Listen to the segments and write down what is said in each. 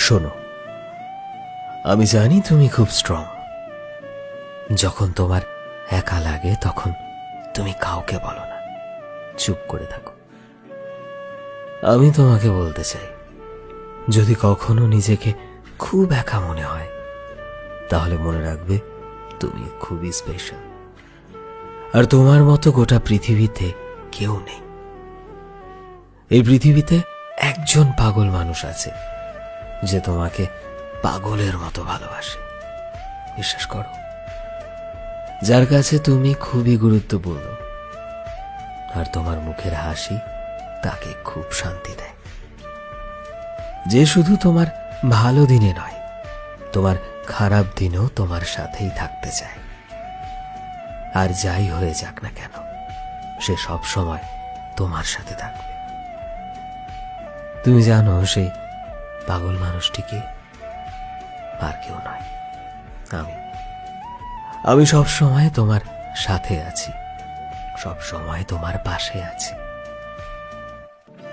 শোনো, আমি জানি তুমি খুব স্ট্রং। যখন তোমার একা লাগে তখন তুমি কাউকে বলো না, চুপ করে থাকো। আমি তোমাকে বলতে চাই, যদি কখনো নিজেকে খুব একা মনে হয় তাহলে মনে রাখবে তুমি খুবই স্পেশাল। আর তোমার মতো গোটা পৃথিবীতে কেউ নেই। এই পৃথিবীতে একজন পাগল মানুষ আছে যে তোমাকে পাগলের মতো ভালোবাসে। বিশ্বাস করো, যার কাছে তুমি খুবই গুরুত্বপূর্ণ। আর তোমার মুখের হাসি তাকে খুব শান্তি দেয়। যে শুধু তোমার ভালো দিনে নয়, তোমার খারাপ দিনেও তোমার সাথেই থাকতে চায়। আর যাই হয়ে যাক না কেন, সে সব সময় তোমার সাথে থাকবে। তুমি জানো সেই পাগল মানুষটিকে আর কেউ নয়, আমি সব সময় তোমার সাথে আছি, সব সময় তোমার পাশে আছি।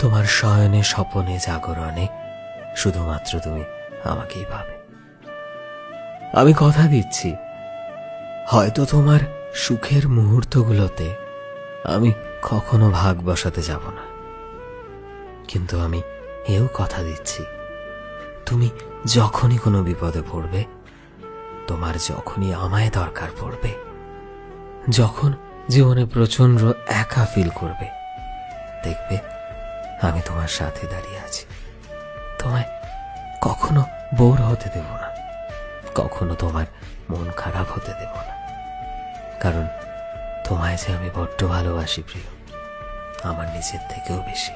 তোমার শয়নে, স্বপনে, জাগরণে শুধুমাত্র তুমি আমাকেই ভাবে। আমি কথা দিচ্ছি, হয়তো তোমার সুখের মুহূর্তগুলোতে আমি কখনো ভাগ বসাতে যাব না, কিন্তু আমি এও কথা দিচ্ছি, তুমি যখনই কোনো বিপদে পড়বে, তোমার যখনই আমায় দরকার পড়বে, যখন জীবনে প্রচন্ড একা ফিল করবে, দেখবে আমি তোমার সাথে দাঁড়িয়ে আছি। তোমায় কখনো বোর হতে দেব না, কখনো তোমার মন খারাপ হতে দেব না। কারণ তোমায় যে আমি বড্ড ভালোবাসি প্রিয়, আমার নিজের থেকেও বেশি।